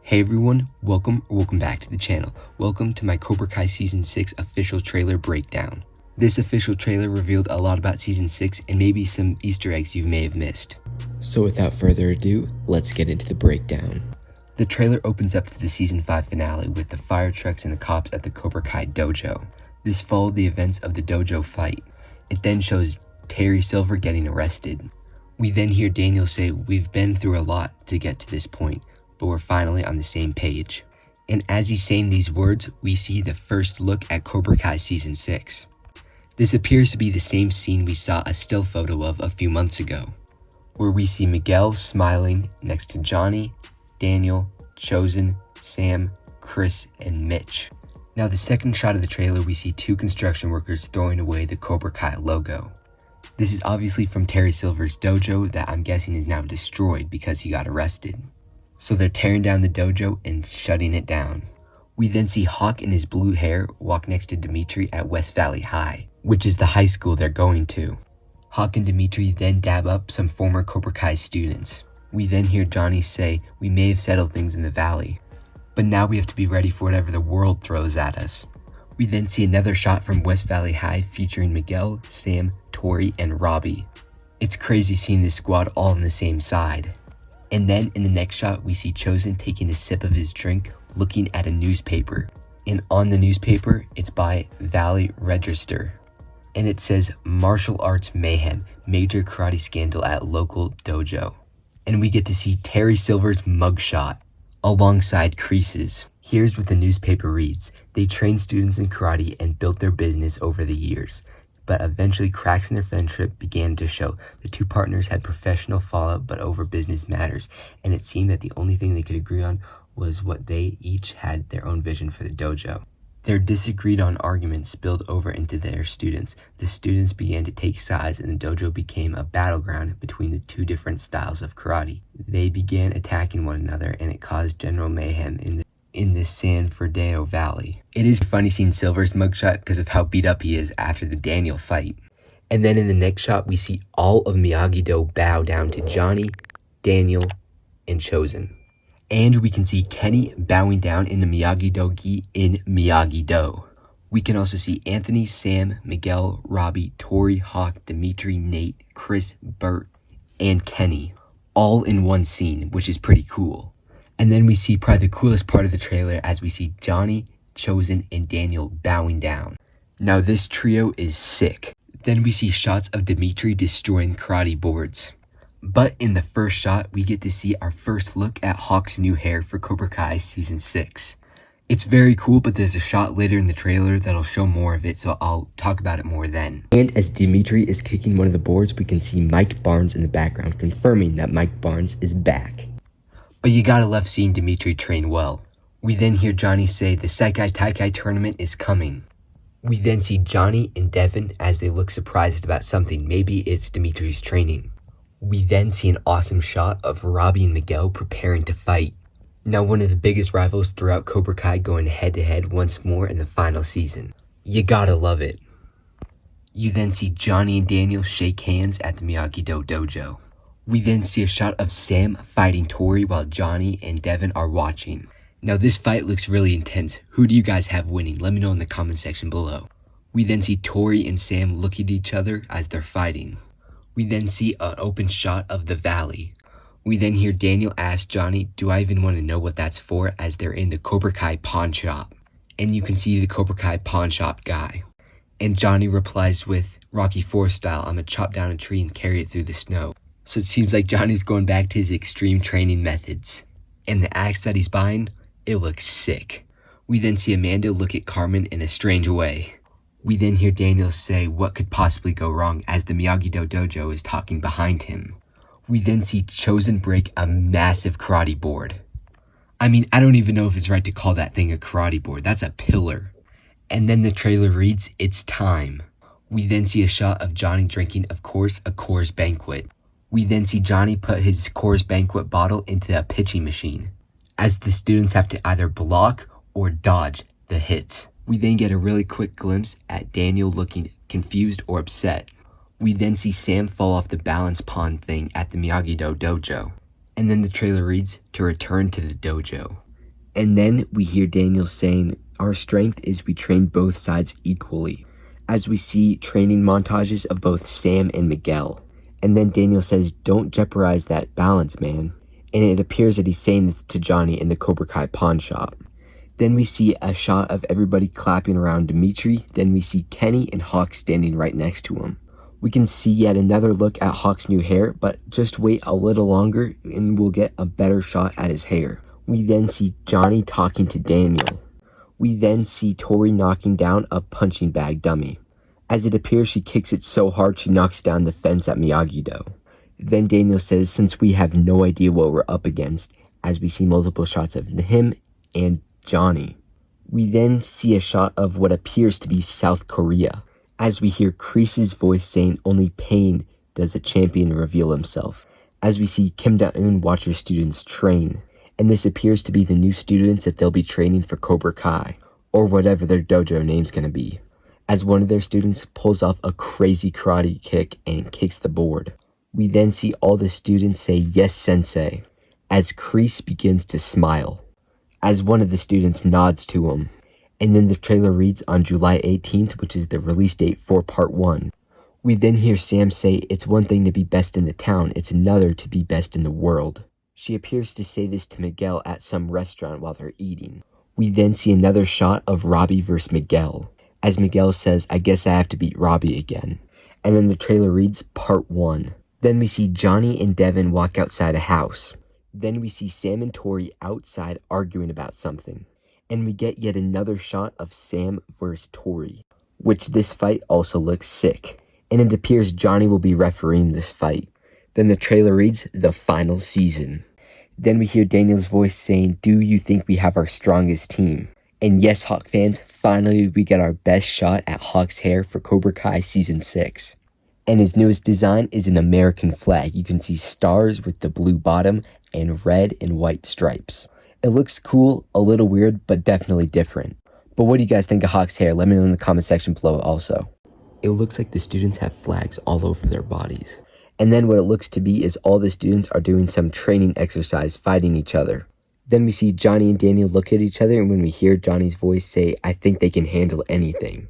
Hey everyone, welcome back to the channel. Welcome to my Cobra Kai Season 6 official trailer breakdown. This official trailer revealed a lot about Season 6 and maybe some Easter eggs you may have missed. So without further ado, let's get into the breakdown. The trailer opens up to the Season 5 finale with the fire trucks and the cops at the Cobra Kai Dojo. This followed the events of the Dojo fight. It then shows Terry Silver getting arrested. We then hear Daniel say, "We've been through a lot to get to this point, but we're finally on the same page." And as he's saying these words, we see the first look at Cobra Kai Season 6. This appears to be the same scene we saw a still photo of a few months ago, where we see Miguel smiling next to Johnny, Daniel, Chosen, Sam, Chris, and Mitch. Now the second shot of the trailer, we see two construction workers throwing away the Cobra Kai logo. This is obviously from Terry Silver's dojo that I'm guessing is now destroyed because he got arrested. So they're tearing down the dojo and shutting it down. We then see Hawk in his blue hair walk next to Dimitri at West Valley High, which is the high school they're going to. Hawk and Dimitri then dab up some former Cobra Kai students. We then hear Johnny say, "We may have settled things in the valley, but now we have to be ready for whatever the world throws at us." We then see another shot from West Valley High featuring Miguel, Sam, Tori, and Robbie. It's crazy seeing this squad all on the same side. And then in the next shot, we see Chosen taking a sip of his drink, looking at a newspaper. And on the newspaper, it's by Valley Register. And it says, "Martial Arts Mayhem, Major Karate Scandal at Local Dojo." And we get to see Terry Silver's mugshot alongside Creases. Here's what the newspaper reads: "They trained students in karate and built their business over the years. But eventually cracks in their friendship began to show. The two partners had professional fallout but over business matters, and it seemed that the only thing they could agree on was what they each had their own vision for the dojo. Their disagreed on arguments spilled over into their students. The students began to take sides and the dojo became a battleground between the two different styles of karate. They began attacking one another and it caused general mayhem in the San Fernando Valley." It is funny seeing Silver's mugshot because of how beat up he is after the Daniel fight. And then in the next shot, we see all of Miyagi-Do bow down to Johnny, Daniel, and Chosen. And we can see Kenny bowing down in the Miyagi-Do gi in Miyagi-Do. We can also see Anthony, Sam, Miguel, Robbie, Tori, Hawk, Dimitri, Nate, Chris, Bert, and Kenny all in one scene, which is pretty cool. And then we see probably the coolest part of the trailer as we see Johnny, Chosen, and Daniel bowing down. Now this trio is sick. Then we see shots of Dimitri destroying karate boards. But in the first shot, we get to see our first look at Hawk's new hair for Cobra Kai Season 6. It's very cool, but there's a shot later in the trailer that'll show more of it, so I'll talk about it more then. And as Dimitri is kicking one of the boards, we can see Mike Barnes in the background, confirming that Mike Barnes is back. But you gotta love seeing Dimitri train well. We then hear Johnny say the Saikai Taikai tournament is coming. We then see Johnny and Devin as they look surprised about something. Maybe it's Dimitri's training. We then see an awesome shot of Robbie and Miguel preparing to fight. Now one of the biggest rivals throughout Cobra Kai going head to head once more in the final season. You gotta love it. You then see Johnny and Daniel shake hands at the Miyagi-Do dojo. We then see a shot of Sam fighting Tori while Johnny and Devin are watching. Now this fight looks really intense. Who do you guys have winning? Let me know in the comment section below. We then see Tori and Sam look at each other as they're fighting. We then see an open shot of the valley. We then hear Daniel ask Johnny, "Do I even want to know what that's for?" as they're in the Cobra Kai pawn shop. And you can see the Cobra Kai pawn shop guy. And Johnny replies with, "Rocky IV style, I'm gonna chop down a tree and carry it through the snow." So it seems like Johnny's going back to his extreme training methods. And the axe that he's buying, it looks sick. We then see Amanda look at Carmen in a strange way. We then hear Daniel say what could possibly go wrong as the Miyagi-Do dojo is talking behind him. We then see Chosen break a massive karate board. I mean, I don't even know if it's right to call that thing a karate board. That's a pillar. And then the trailer reads, "It's time." We then see a shot of Johnny drinking, of course, a Coors Banquet. We then see Johnny put his Coors Banquet bottle into a pitching machine, as the students have to either block or dodge the hits. We then get a really quick glimpse at Daniel looking confused or upset. We then see Sam fall off the balance pond thing at the Miyagi-Do dojo. And then the trailer reads, "To return to the dojo." And then we hear Daniel saying, "Our strength is we train both sides equally," as we see training montages of both Sam and Miguel. And then Daniel says, "Don't jeopardize that balance, man." And it appears that he's saying this to Johnny in the Cobra Kai pawn shop. Then we see a shot of everybody clapping around Dimitri. Then we see Kenny and Hawk standing right next to him. We can see yet another look at Hawk's new hair, but just wait a little longer and we'll get a better shot at his hair. We then see Johnny talking to Daniel. We then see Tori knocking down a punching bag dummy. As it appears, she kicks it so hard she knocks down the fence at Miyagi-Do. Then Daniel says, "Since we have no idea what we're up against," as we see multiple shots of him and Johnny. We then see a shot of what appears to be South Korea, as we hear Kreese's voice saying, "Only pain does a champion reveal himself," as we see Kim Da-eun watch her students train. And this appears to be the new students that they'll be training for Cobra Kai, or whatever their dojo name's gonna be, as one of their students pulls off a crazy karate kick and kicks the board. We then see all the students say, "Yes, sensei," as Kreese begins to smile, as one of the students nods to him. And then the trailer reads on July 18th, which is the release date for part 1. We then hear Sam say, "It's one thing to be best in the town, it's another to be best in the world." She appears to say this to Miguel at some restaurant while they're eating. We then see another shot of Robbie versus Miguel, as Miguel says, "I guess I have to beat Robbie again." And then the trailer reads part 1. Then we see Johnny and Devin walk outside a house. Then we see Sam and Tori outside arguing about something. And we get yet another shot of Sam versus Tori, which this fight also looks sick. And it appears Johnny will be refereeing this fight. Then the trailer reads, "The final season." Then we hear Daniel's voice saying, "Do you think we have our strongest team?" And yes, Hawk fans, finally we get our best shot at Hawk's hair for Cobra Kai Season 6. And his newest design is an American flag. You can see stars with the blue bottom and red and white stripes. It looks cool, a little weird, but definitely different. But what do you guys think of Hawk's hair? Let me know in the comment section below also. It looks like the students have flags all over their bodies. And then what it looks to be is all the students are doing some training exercise, fighting each other. Then we see Johnny and Daniel look at each other, and when we hear Johnny's voice say, "I think they can handle anything."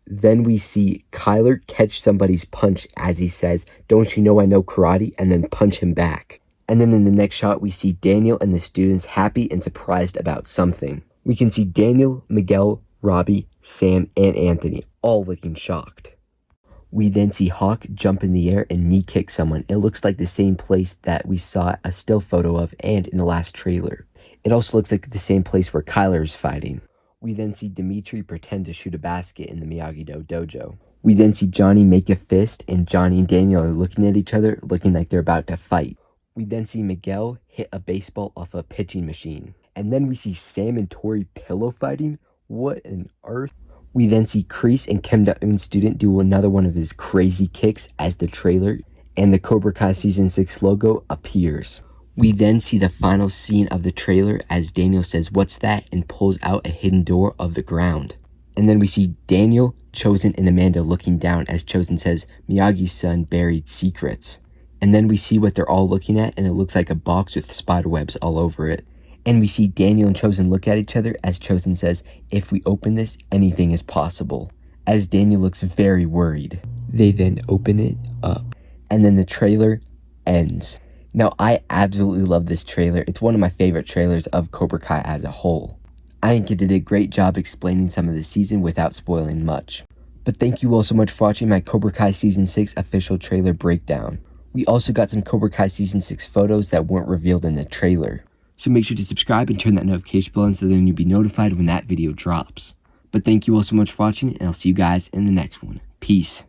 Then we see Kyler catch somebody's punch as he says, "Don't you know I know karate?" and then punch him back. And then in the next shot, we see Daniel and the students happy and surprised about something. We can see Daniel, Miguel, Robbie, Sam, and Anthony all looking shocked. We then see Hawk jump in the air and knee kick someone. It looks like the same place that we saw a still photo of and in the last trailer. It also looks like the same place where Kyler is fighting. We then see Dimitri pretend to shoot a basket in the Miyagi-Do dojo. We then see Johnny make a fist, and Johnny and Daniel are looking at each other, looking like they're about to fight. We then see Miguel hit a baseball off a pitching machine. And then we see Sam and Tori pillow fighting. What on earth? We then see Kreese and Kim Da-eun's student do another one of his crazy kicks as the trailer and the Cobra Kai Season 6 logo appears. We then see the final scene of the trailer as Daniel says, "What's that?" and pulls out a hidden door of the ground. And then we see Daniel, Chosen, and Amanda looking down as Chosen says, "Miyagi's son buried secrets." And then we see what they're all looking at, and it looks like a box with spider webs all over it. And we see Daniel and Chosen look at each other as Chosen says, "If we open this, anything is possible," as Daniel looks very worried. They then open it up, and then the trailer ends. Now, I absolutely love this trailer. It's one of my favorite trailers of Cobra Kai as a whole. I think it did a great job explaining some of the season without spoiling much. But thank you all so much for watching my Cobra Kai Season 6 official trailer breakdown. We also got some Cobra Kai Season 6 photos that weren't revealed in the trailer. So make sure to subscribe and turn that notification bell on so then you'll be notified when that video drops. But thank you all so much for watching, and I'll see you guys in the next one. Peace.